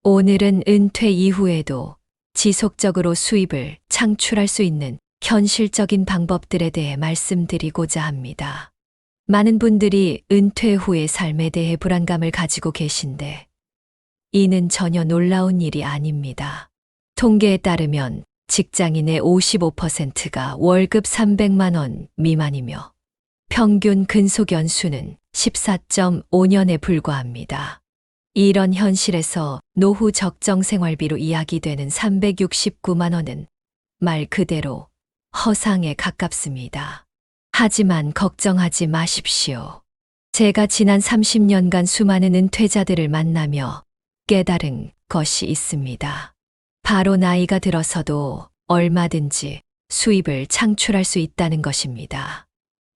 오늘은 은퇴 이후에도 지속적으로 수입을 창출할 수 있는 현실적인 방법들에 대해 말씀드리고자 합니다. 많은 분들이 은퇴 후의 삶에 대해 불안감을 가지고 계신데, 이는 전혀 놀라운 일이 아닙니다. 통계에 따르면 직장인의 55%가 월급 300만 원 미만이며 평균 근속 연수는 14.5년에 불과합니다. 이런 현실에서 노후 적정 생활비로 이야기되는 369만 원은 말 그대로 허상에 가깝습니다. 하지만 걱정하지 마십시오. 제가 지난 30년간 수많은 은퇴자들을 만나며 깨달은 것이 있습니다. 바로 나이가 들어서도 얼마든지 수입을 창출할 수 있다는 것입니다.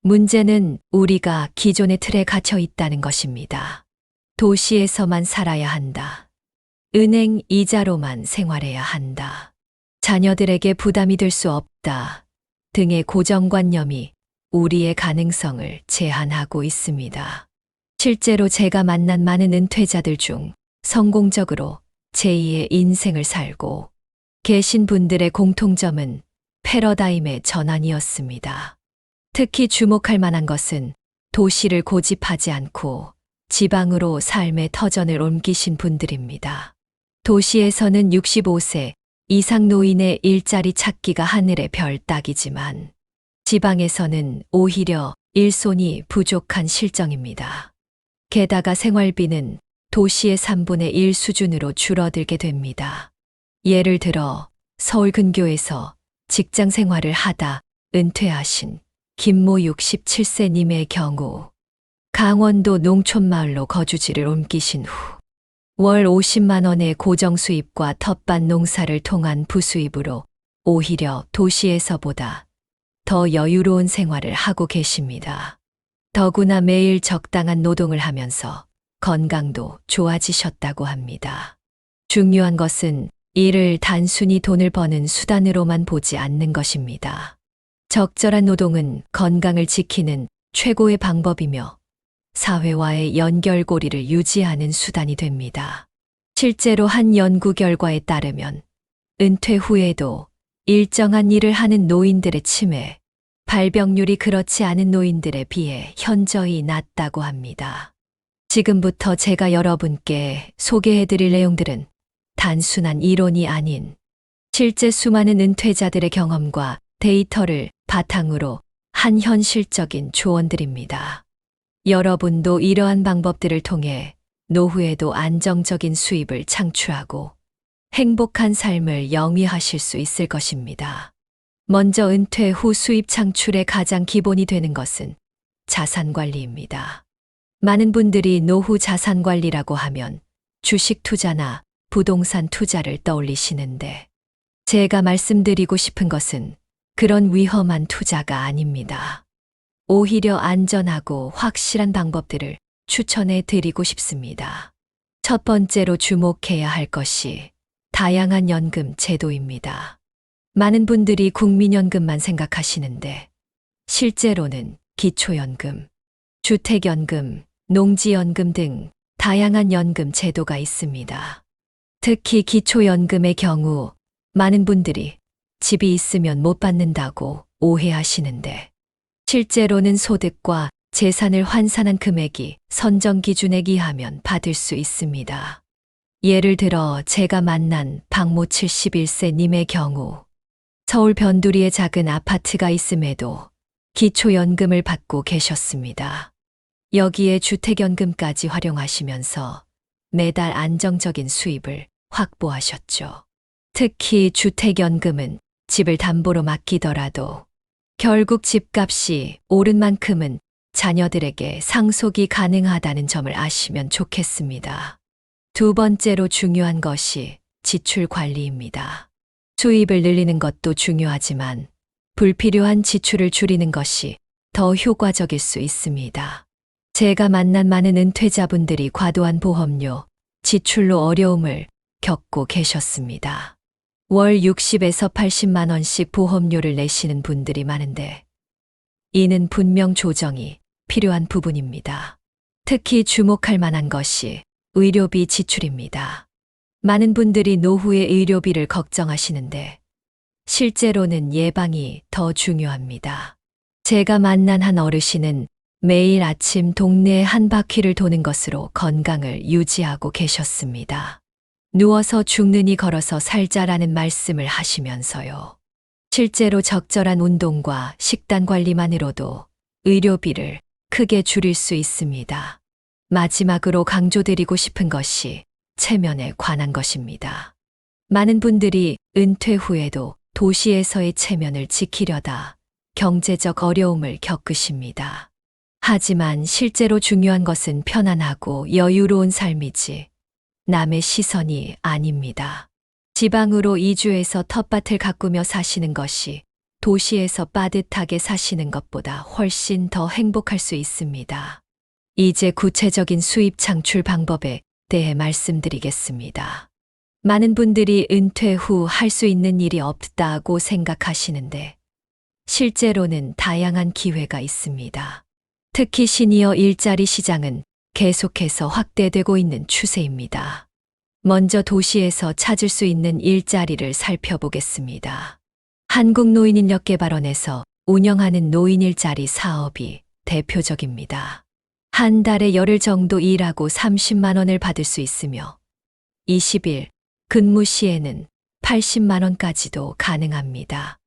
문제는 우리가 기존의 틀에 갇혀 있다는 것입니다. 도시에서만 살아야 한다. 은행 이자로만 생활해야 한다. 자녀들에게 부담이 될 수 없다. 등의 고정관념이 우리의 가능성을 제한하고 있습니다. 실제로 제가 만난 많은 은퇴자들 중 성공적으로 제2의 인생을 살고 계신 분들의 공통점은 패러다임의 전환이었습니다. 특히 주목할 만한 것은 도시를 고집하지 않고 지방으로 삶의 터전을 옮기신 분들입니다. 도시에서는 65세 이상 노인의 일자리 찾기가 하늘의 별 따기지만 지방에서는 오히려 일손이 부족한 실정입니다. 게다가 생활비는 도시의 3분의 1 수준으로 줄어들게 됩니다. 예를 들어 서울 근교에서 직장 생활을 하다 은퇴하신 김모 67세님의 경우 강원도 농촌마을로 거주지를 옮기신 후 월 50만 원의 고정 수입과 텃밭 농사를 통한 부수입으로 오히려 도시에서보다 더 여유로운 생활을 하고 계십니다. 더구나 매일 적당한 노동을 하면서 건강도 좋아지셨다고 합니다. 중요한 것은 이를 단순히 돈을 버는 수단으로만 보지 않는 것입니다. 적절한 노동은 건강을 지키는 최고의 방법이며 사회와의 연결고리를 유지하는 수단이 됩니다. 실제로 한 연구 결과에 따르면 은퇴 후에도 일정한 일을 하는 노인들의 치매, 발병률이 그렇지 않은 노인들에 비해 현저히 낮다고 합니다. 지금부터 제가 여러분께 소개해드릴 내용들은 단순한 이론이 아닌 실제 수많은 은퇴자들의 경험과 데이터를 바탕으로 한 현실적인 조언들입니다. 여러분도 이러한 방법들을 통해 노후에도 안정적인 수입을 창출하고 행복한 삶을 영위하실 수 있을 것입니다. 먼저 은퇴 후 수입 창출의 가장 기본이 되는 것은 자산 관리입니다. 많은 분들이 노후 자산 관리라고 하면 주식 투자나 부동산 투자를 떠올리시는데, 제가 말씀드리고 싶은 것은 그런 위험한 투자가 아닙니다. 오히려 안전하고 확실한 방법들을 추천해 드리고 싶습니다. 첫 번째로 주목해야 할 것이 다양한 연금 제도입니다. 많은 분들이 국민연금만 생각하시는데 실제로는 기초연금, 주택연금, 농지연금 등 다양한 연금 제도가 있습니다. 특히 기초연금의 경우 많은 분들이 집이 있으면 못 받는다고 오해하시는데, 실제로는 소득과 재산을 환산한 금액이 선정 기준에 기하면 받을 수 있습니다. 예를 들어 제가 만난 박모 71세님의 경우 서울 변두리에 작은 아파트가 있음에도 기초연금을 받고 계셨습니다. 여기에 주택연금까지 활용하시면서 매달 안정적인 수입을 확보하셨죠. 특히 주택연금은 집을 담보로 맡기더라도 결국 집값이 오른 만큼은 자녀들에게 상속이 가능하다는 점을 아시면 좋겠습니다. 두 번째로 중요한 것이 지출 관리입니다. 수입을 늘리는 것도 중요하지만 불필요한 지출을 줄이는 것이 더 효과적일 수 있습니다. 제가 만난 많은 은퇴자분들이 과도한 보험료, 지출로 어려움을 겪고 계셨습니다. 월 60에서 80만 원씩 보험료를 내시는 분들이 많은데, 이는 분명 조정이 필요한 부분입니다. 특히 주목할 만한 것이 의료비 지출입니다. 많은 분들이 노후의 의료비를 걱정하시는데 실제로는 예방이 더 중요합니다. 제가 만난 한 어르신은 매일 아침 동네에 한 바퀴를 도는 것으로 건강을 유지하고 계셨습니다. 누워서 죽느니 걸어서 살자라는 말씀을 하시면서요. 실제로 적절한 운동과 식단 관리만으로도 의료비를 크게 줄일 수 있습니다. 마지막으로 강조드리고 싶은 것이 체면에 관한 것입니다. 많은 분들이 은퇴 후에도 도시에서의 체면을 지키려다 경제적 어려움을 겪으십니다. 하지만 실제로 중요한 것은 편안하고 여유로운 삶이지 남의 시선이 아닙니다. 지방으로 이주해서 텃밭을 가꾸며 사시는 것이 도시에서 빠듯하게 사시는 것보다 훨씬 더 행복할 수 있습니다. 이제 구체적인 수입 창출 방법에 대해 말씀드리겠습니다. 많은 분들이 은퇴 후 할 수 있는 일이 없다고 생각하시는데 실제로는 다양한 기회가 있습니다. 특히 시니어 일자리 시장은 계속해서 확대되고 있는 추세입니다. 먼저 도시에서 찾을 수 있는 일자리를 살펴보겠습니다. 한국노인인력개발원에서 운영하는 노인 일자리 사업이 대표적입니다. 한 달에 열흘 정도 일하고 30만 원을 받을 수 있으며 20일 근무 시에는 80만 원까지도 가능합니다.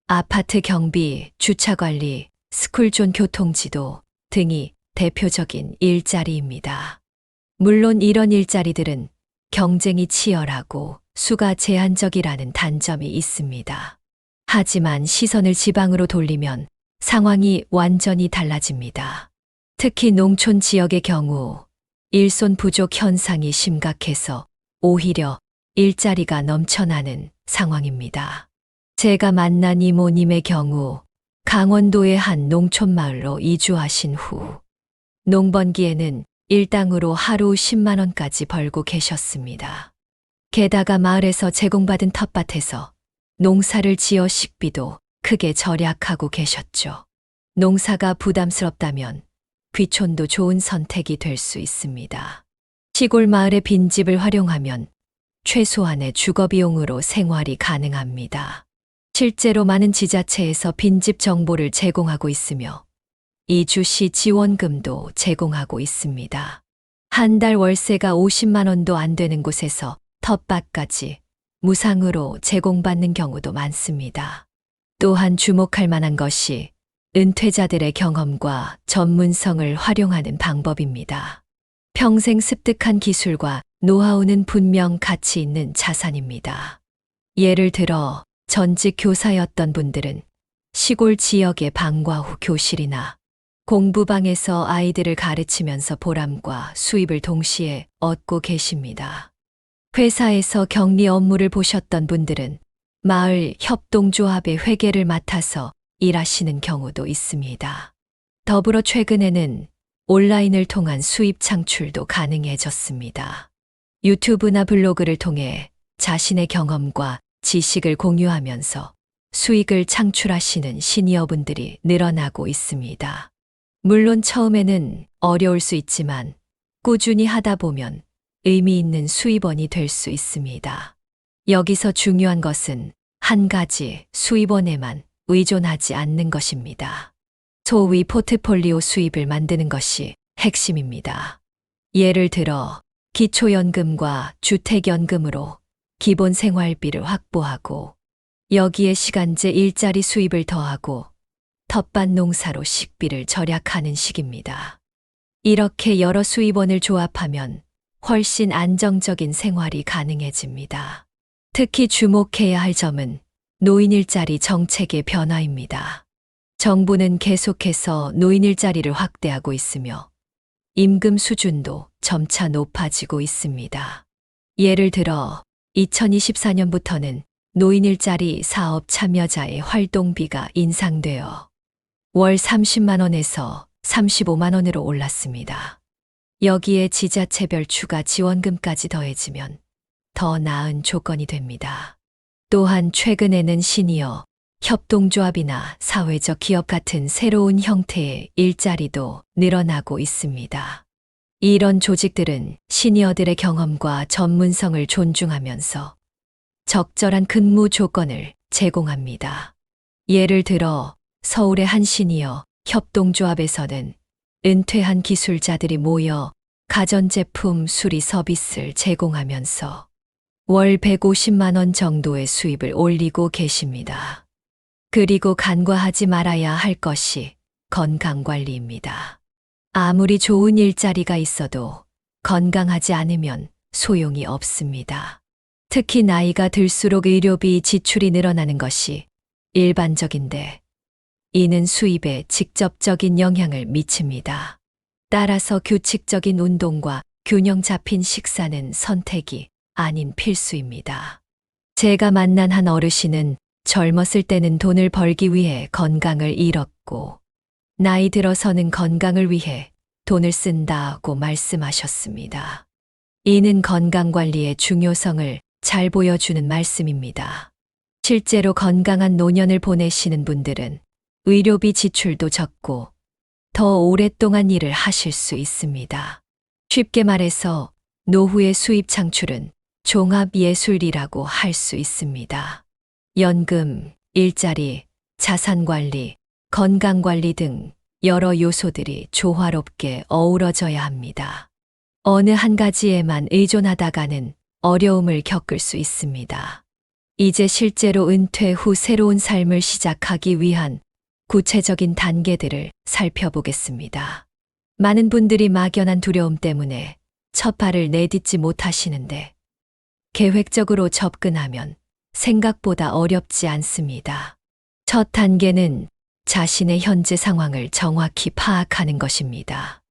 아파트 경비, 주차관리, 스쿨존 교통지도 등이 대표적인 일자리입니다. 물론 이런 일자리들은 경쟁이 치열하고 수가 제한적이라는 단점이 있습니다. 하지만 시선을 지방으로 돌리면 상황이 완전히 달라집니다. 특히 농촌 지역의 경우 일손 부족 현상이 심각해서 오히려 일자리가 넘쳐나는 상황입니다. 제가 만난 이모님의 경우 강원도의 한 농촌 마을로 이주하신 후 농번기에는 일당으로 하루 10만 원까지 벌고 계셨습니다. 게다가 마을에서 제공받은 텃밭에서 농사를 지어 식비도 크게 절약하고 계셨죠. 농사가 부담스럽다면 귀촌도 좋은 선택이 될 수 있습니다. 시골 마을의 빈집을 활용하면 최소한의 주거비용으로 생활이 가능합니다. 실제로 많은 지자체에서 빈집 정보를 제공하고 있으며 이주 시 지원금도 제공하고 있습니다. 한 달 월세가 50만 원도 안 되는 곳에서 텃밭까지 무상으로 제공받는 경우도 많습니다. 또한 주목할 만한 것이 은퇴자들의 경험과 전문성을 활용하는 방법입니다. 평생 습득한 기술과 노하우는 분명 가치 있는 자산입니다. 예를 들어 전직 교사였던 분들은 시골 지역의 방과 후 교실이나 공부방에서 아이들을 가르치면서 보람과 수입을 동시에 얻고 계십니다. 회사에서 격리 업무를 보셨던 분들은 마을 협동조합의 회계를 맡아서 일하시는 경우도 있습니다. 더불어 최근에는 온라인을 통한 수입 창출도 가능해졌습니다. 유튜브나 블로그를 통해 자신의 경험과 지식을 공유하면서 수익을 창출하시는 시니어분들이 늘어나고 있습니다. 물론 처음에는 어려울 수 있지만 꾸준히 하다 보면 의미 있는 수입원이 될 수 있습니다. 여기서 중요한 것은 한 가지 수입원에만 의존하지 않는 것입니다. 소위 포트폴리오 수입을 만드는 것이 핵심입니다. 예를 들어 기초연금과 주택연금으로 기본 생활비를 확보하고 여기에 시간제 일자리 수입을 더하고 텃밭 농사로 식비를 절약하는 식입니다. 이렇게 여러 수입원을 조합하면 훨씬 안정적인 생활이 가능해집니다. 특히 주목해야 할 점은 노인 일자리 정책의 변화입니다. 정부는 계속해서 노인 일자리를 확대하고 있으며 임금 수준도 점차 높아지고 있습니다. 예를 들어 2024년부터는 노인 일자리 사업 참여자의 활동비가 인상되어 월 30만 원에서 35만 원으로 올랐습니다. 여기에 지자체별 추가 지원금까지 더해지면 더 나은 조건이 됩니다. 또한 최근에는 시니어, 협동조합이나 사회적 기업 같은 새로운 형태의 일자리도 늘어나고 있습니다. 이런 조직들은 시니어들의 경험과 전문성을 존중하면서 적절한 근무 조건을 제공합니다. 예를 들어 서울의 한 시니어 협동조합에서는 은퇴한 기술자들이 모여 가전제품 수리 서비스를 제공하면서 월 150만 원 정도의 수입을 올리고 계십니다. 그리고 간과하지 말아야 할 것이 건강관리입니다. 아무리 좋은 일자리가 있어도 건강하지 않으면 소용이 없습니다. 특히 나이가 들수록 의료비 지출이 늘어나는 것이 일반적인데 이는 수입에 직접적인 영향을 미칩니다. 따라서 규칙적인 운동과 균형 잡힌 식사는 선택이 아닌 필수입니다. 제가 만난 한 어르신은 젊었을 때는 돈을 벌기 위해 건강을 잃었고 나이 들어서는 건강을 위해 돈을 쓴다고 말씀하셨습니다. 이는 건강관리의 중요성을 잘 보여주는 말씀입니다. 실제로 건강한 노년을 보내시는 분들은 의료비 지출도 적고 더 오랫동안 일을 하실 수 있습니다. 쉽게 말해서 노후의 수입 창출은 종합예술이라고 할 수 있습니다. 연금, 일자리, 자산관리, 건강관리 등 여러 요소들이 조화롭게 어우러져야 합니다. 어느 한 가지에만 의존하다가는 어려움을 겪을 수 있습니다. 이제 실제로 은퇴 후 새로운 삶을 시작하기 위한 구체적인 단계들을 살펴보겠습니다. 많은 분들이 막연한 두려움 때문에 첫 발을 내딛지 못하시는데 계획적으로 접근하면 생각보다 어렵지 않습니다. 첫 단계는 자신의 현재 상황을 정확히 파악하는 것입니다.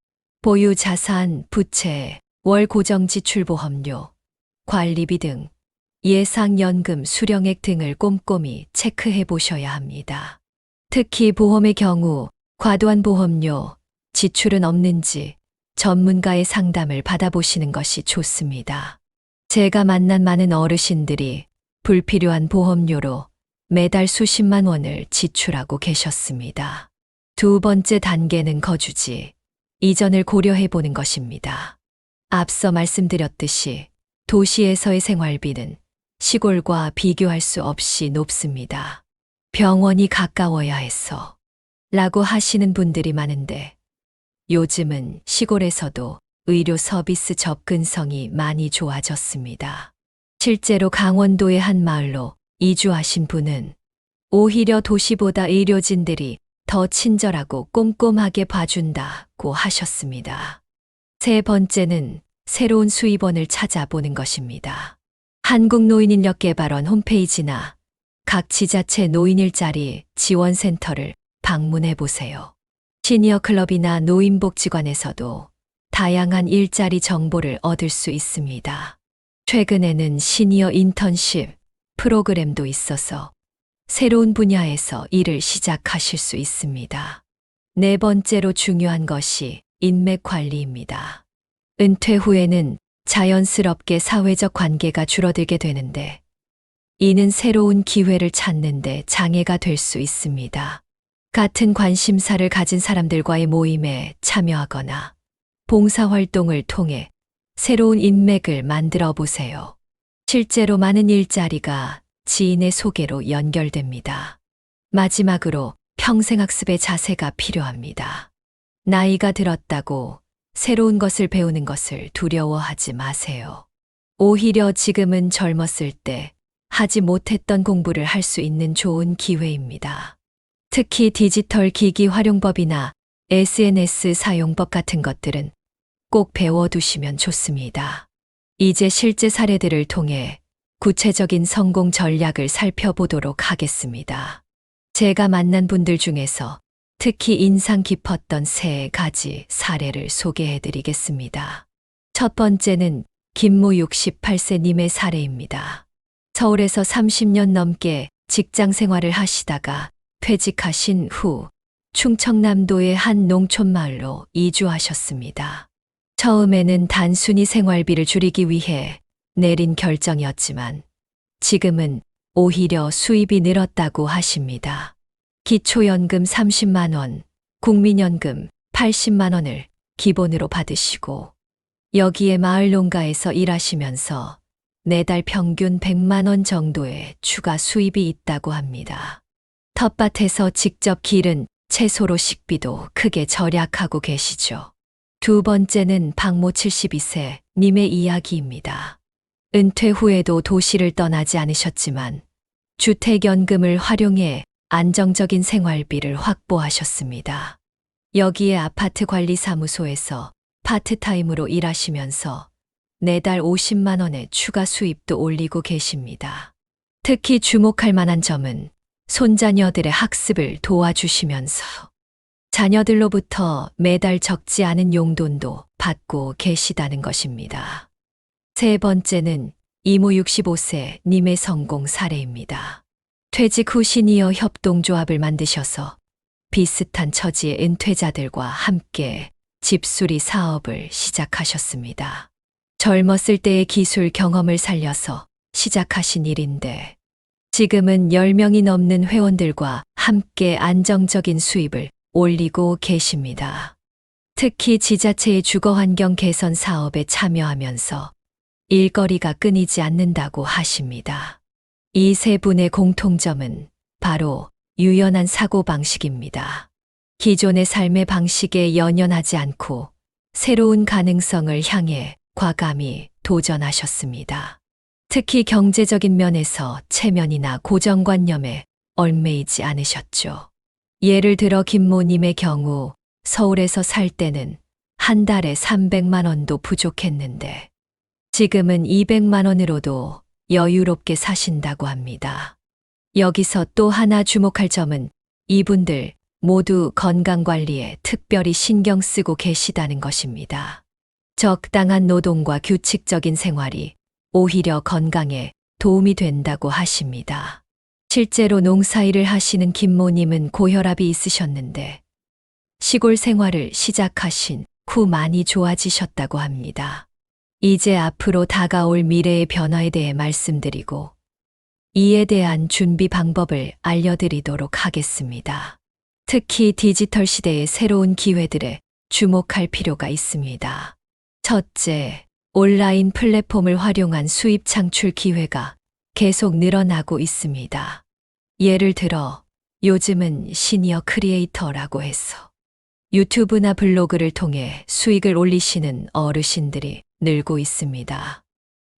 보유 자산, 부채, 월 고정 지출 보험료, 관리비 등 예상 연금 수령액 등을 꼼꼼히 체크해 보셔야 합니다. 특히 보험의 경우 과도한 보험료, 지출은 없는지 전문가의 상담을 받아보시는 것이 좋습니다. 제가 만난 많은 어르신들이 불필요한 보험료로 매달 수십만 원을 지출하고 계셨습니다. 두 번째 단계는 거주지, 이전을 고려해 보는 것입니다. 앞서 말씀드렸듯이 도시에서의 생활비는 시골과 비교할 수 없이 높습니다. 병원이 가까워야 해서 라고 하시는 분들이 많은데 요즘은 시골에서도 의료 서비스 접근성이 많이 좋아졌습니다. 실제로 강원도의 한 마을로 이주하신 분은 오히려 도시보다 의료진들이 더 친절하고 꼼꼼하게 봐준다고 하셨습니다. 세 번째는 새로운 수입원을 찾아보는 것입니다. 한국노인인력개발원 홈페이지나 각 지자체 노인일자리 지원센터를 방문해 보세요. 시니어 클럽이나 노인복지관에서도 다양한 일자리 정보를 얻을 수 있습니다. 최근에는 시니어 인턴십 프로그램도 있어서 새로운 분야에서 일을 시작하실 수 있습니다. 네 번째로 중요한 것이 인맥 관리입니다. 은퇴 후에는 자연스럽게 사회적 관계가 줄어들게 되는데 이는 새로운 기회를 찾는 데 장애가 될 수 있습니다. 같은 관심사를 가진 사람들과의 모임에 참여하거나 봉사활동을 통해 새로운 인맥을 만들어 보세요. 실제로 많은 일자리가 지인의 소개로 연결됩니다. 마지막으로 평생학습의 자세가 필요합니다. 나이가 들었다고 새로운 것을 배우는 것을 두려워하지 마세요. 오히려 지금은 젊었을 때 하지 못했던 공부를 할 수 있는 좋은 기회입니다. 특히 디지털 기기 활용법이나 SNS 사용법 같은 것들은 꼭 배워두시면 좋습니다. 이제 실제 사례들을 통해 구체적인 성공 전략을 살펴보도록 하겠습니다. 제가 만난 분들 중에서 특히 인상 깊었던 3가지 사례를 소개해 드리겠습니다. 첫 번째는 김모 68세님의 사례입니다. 서울에서 30년 넘게 직장 생활을 하시다가 퇴직하신 후 충청남도의 한 농촌마을로 이주하셨습니다. 처음에는 단순히 생활비를 줄이기 위해 내린 결정이었지만 지금은 오히려 수입이 늘었다고 하십니다. 기초연금 30만 원, 국민연금 80만 원을 기본으로 받으시고 여기에 마을 농가에서 일하시면서 매달 평균 100만 원 정도의 추가 수입이 있다고 합니다. 텃밭에서 직접 기른 채소로 식비도 크게 절약하고 계시죠. 두 번째는 박모 72세 님의 이야기입니다. 은퇴 후에도 도시를 떠나지 않으셨지만 주택연금을 활용해 안정적인 생활비를 확보하셨습니다. 여기에 아파트 관리사무소에서 파트타임으로 일하시면서 매달 50만 원의 추가 수입도 올리고 계십니다. 특히 주목할 만한 점은 손자녀들의 학습을 도와주시면서 자녀들로부터 매달 적지 않은 용돈도 받고 계시다는 것입니다. 세 번째는 이모 65세 님의 성공 사례입니다. 퇴직 후 시니어 협동조합을 만드셔서 비슷한 처지의 은퇴자들과 함께 집수리 사업을 시작하셨습니다. 젊었을 때의 기술 경험을 살려서 시작하신 일인데 지금은 10명이 넘는 회원들과 함께 안정적인 수입을 올리고 계십니다. 특히 지자체의 주거환경 개선 사업에 참여하면서 일거리가 끊이지 않는다고 하십니다. 이 세 분의 공통점은 바로 유연한 사고방식입니다. 기존의 삶의 방식에 연연하지 않고 새로운 가능성을 향해 과감히 도전하셨습니다. 특히 경제적인 면에서 체면이나 고정관념에 얽매이지 않으셨죠. 예를 들어 김모님의 경우 서울에서 살 때는 한 달에 300만 원도 부족했는데 지금은 200만 원으로도 여유롭게 사신다고 합니다. 여기서 또 하나 주목할 점은 이분들 모두 건강관리에 특별히 신경 쓰고 계시다는 것입니다. 적당한 노동과 규칙적인 생활이 오히려 건강에 도움이 된다고 하십니다. 실제로 농사일을 하시는 김모님은 고혈압이 있으셨는데 시골 생활을 시작하신 후 많이 좋아지셨다고 합니다. 이제 앞으로 다가올 미래의 변화에 대해 말씀드리고 이에 대한 준비 방법을 알려드리도록 하겠습니다. 특히 디지털 시대의 새로운 기회들에 주목할 필요가 있습니다. 첫째, 온라인 플랫폼을 활용한 수입 창출 기회가 계속 늘어나고 있습니다. 예를 들어 요즘은 시니어 크리에이터라고 해서 유튜브나 블로그를 통해 수익을 올리시는 어르신들이 늘고 있습니다.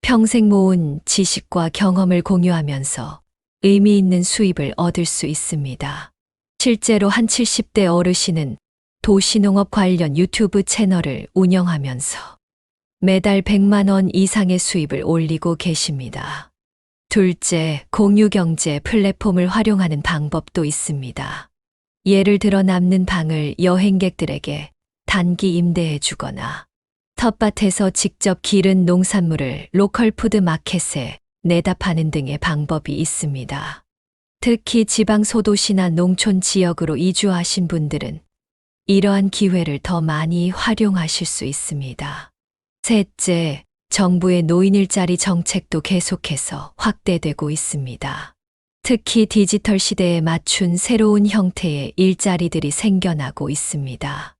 평생 모은 지식과 경험을 공유하면서 의미 있는 수입을 얻을 수 있습니다. 실제로 한 70대 어르신은 도시농업 관련 유튜브 채널을 운영하면서 매달 100만 원 이상의 수입을 올리고 계십니다. 둘째, 공유경제 플랫폼을 활용하는 방법도 있습니다. 예를 들어 남는 방을 여행객들에게 단기 임대해 주거나 텃밭에서 직접 기른 농산물을 로컬 푸드 마켓에 내다 파는 등의 방법이 있습니다. 특히 지방 소도시나 농촌 지역으로 이주하신 분들은 이러한 기회를 더 많이 활용하실 수 있습니다. 셋째, 정부의 노인 일자리 정책도 계속해서 확대되고 있습니다. 특히 디지털 시대에 맞춘 새로운 형태의 일자리들이 생겨나고 있습니다.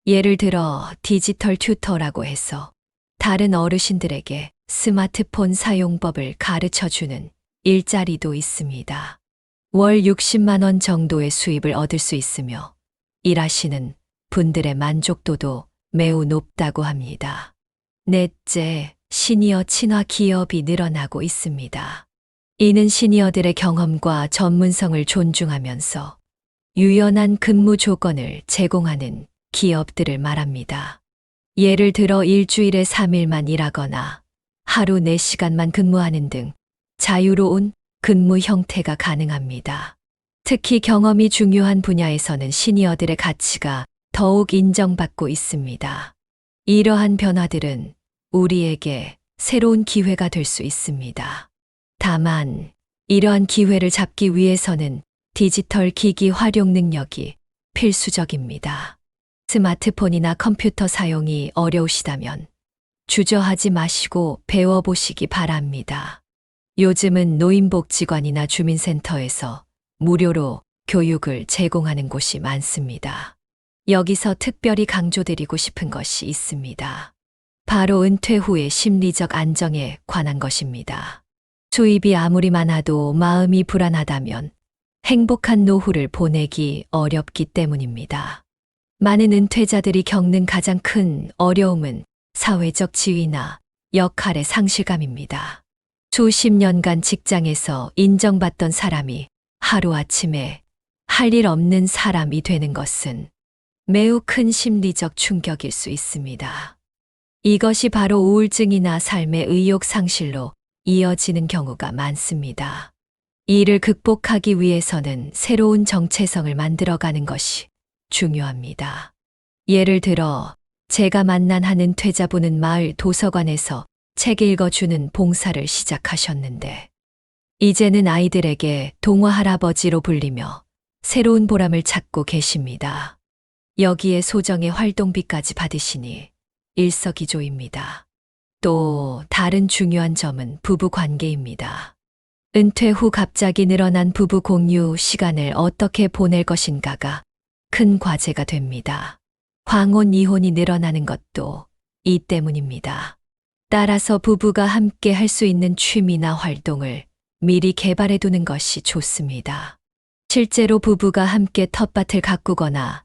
예를 들어 디지털 튜터라고 해서 다른 어르신들에게 스마트폰 사용법을 가르쳐주는 일자리도 있습니다. 월 60만 원 정도의 수입을 얻을 수 있으며 일하시는 분들의 만족도도 매우 높다고 합니다. 넷째, 시니어 친화 기업이 늘어나고 있습니다. 이는 시니어들의 경험과 전문성을 존중하면서 유연한 근무 조건을 제공하는 기업들을 말합니다. 예를 들어 일주일에 3일만 일하거나 하루 4시간만 근무하는 등 자유로운 근무 형태가 가능합니다. 특히 경험이 중요한 분야에서는 시니어들의 가치가 더욱 인정받고 있습니다. 이러한 변화들은 우리에게 새로운 기회가 될 수 있습니다. 다만 이러한 기회를 잡기 위해서는 디지털 기기 활용 능력이 필수적입니다. 스마트폰이나 컴퓨터 사용이 어려우시다면 주저하지 마시고 배워보시기 바랍니다. 요즘은 노인복지관이나 주민센터에서 무료로 교육을 제공하는 곳이 많습니다. 여기서 특별히 강조드리고 싶은 것이 있습니다. 바로 은퇴 후의 심리적 안정에 관한 것입니다. 수입이 아무리 많아도 마음이 불안하다면 행복한 노후를 보내기 어렵기 때문입니다. 많은 은퇴자들이 겪는 가장 큰 어려움은 사회적 지위나 역할의 상실감입니다. 수십 년간 직장에서 인정받던 사람이 하루아침에 할 일 없는 사람이 되는 것은 매우 큰 심리적 충격일 수 있습니다. 이것이 바로 우울증이나 삶의 의욕 상실로 이어지는 경우가 많습니다. 이를 극복하기 위해서는 새로운 정체성을 만들어가는 것이 중요합니다. 예를 들어 제가 만난 한 은퇴자분은 마을 도서관에서 책 읽어주는 봉사를 시작하셨는데 이제는 아이들에게 동화 할아버지로 불리며 새로운 보람을 찾고 계십니다. 여기에 소정의 활동비까지 받으시니 일석이조입니다. 또 다른 중요한 점은 부부 관계입니다. 은퇴 후 갑자기 늘어난 부부 공유 시간을 어떻게 보낼 것인가가 큰 과제가 됩니다. 황혼 이혼이 늘어나는 것도 이 때문입니다. 따라서 부부가 함께 할 수 있는 취미나 활동을 미리 개발해 두는 것이 좋습니다. 실제로 부부가 함께 텃밭을 가꾸거나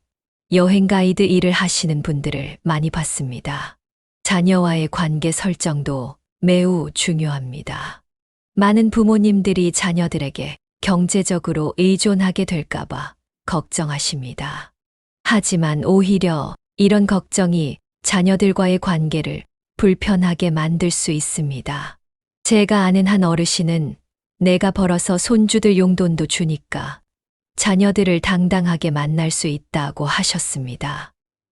여행 가이드 일을 하시는 분들을 많이 봤습니다. 자녀와의 관계 설정도 매우 중요합니다. 많은 부모님들이 자녀들에게 경제적으로 의존하게 될까봐 걱정하십니다. 하지만 오히려 이런 걱정이 자녀들과의 관계를 불편하게 만들 수 있습니다. 제가 아는 한 어르신은 내가 벌어서 손주들 용돈도 주니까 자녀들을 당당하게 만날 수 있다고 하셨습니다.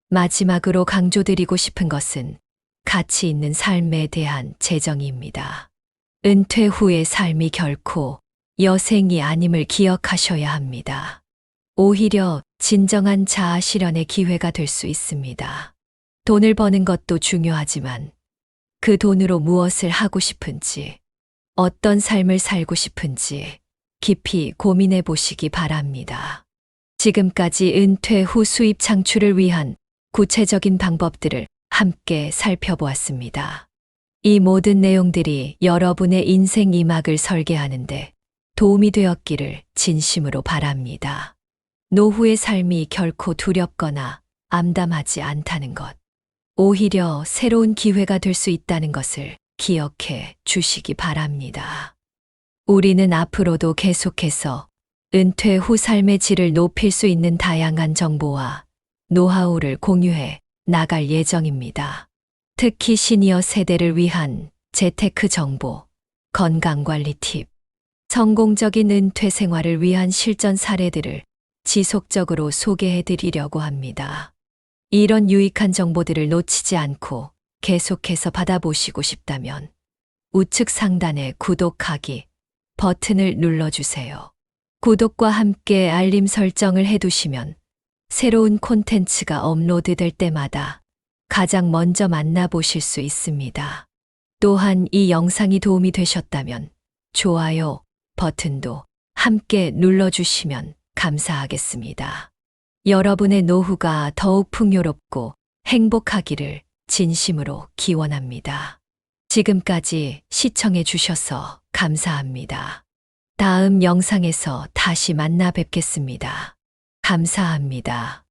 마지막으로 강조드리고 싶은 것은 가치 있는 삶에 대한 재정의입니다. 은퇴 후의 삶이 결코 여생이 아님을 기억하셔야 합니다. 오히려 진정한 자아 실현의 기회가 될 수 있습니다. 돈을 버는 것도 중요하지만 그 돈으로 무엇을 하고 싶은지, 어떤 삶을 살고 싶은지 깊이 고민해 보시기 바랍니다. 지금까지 은퇴 후 수입 창출을 위한 구체적인 방법들을 함께 살펴보았습니다. 이 모든 내용들이 여러분의 인생 이막을 설계하는데 도움이 되었기를 진심으로 바랍니다. 노후의 삶이 결코 두렵거나 암담하지 않다는 것, 오히려 새로운 기회가 될 수 있다는 것을 기억해 주시기 바랍니다. 우리는 앞으로도 계속해서 은퇴 후 삶의 질을 높일 수 있는 다양한 정보와 노하우를 공유해 나갈 예정입니다. 특히 시니어 세대를 위한 재테크 정보, 건강관리 팁, 성공적인 은퇴 생활을 위한 실전 사례들을 지속적으로 소개해 드리려고 합니다. 이런 유익한 정보들을 놓치지 않고 계속해서 받아보시고 싶다면 우측 상단에 구독하기 버튼을 눌러주세요. 구독과 함께 알림 설정을 해두시면 새로운 콘텐츠가 업로드될 때마다 가장 먼저 만나보실 수 있습니다. 또한 이 영상이 도움이 되셨다면 좋아요 버튼도 함께 눌러주시면 감사하겠습니다. 여러분의 노후가 더욱 풍요롭고 행복하기를 진심으로 기원합니다. 지금까지 시청해 주셔서 감사합니다. 다음 영상에서 다시 만나 뵙겠습니다. 감사합니다.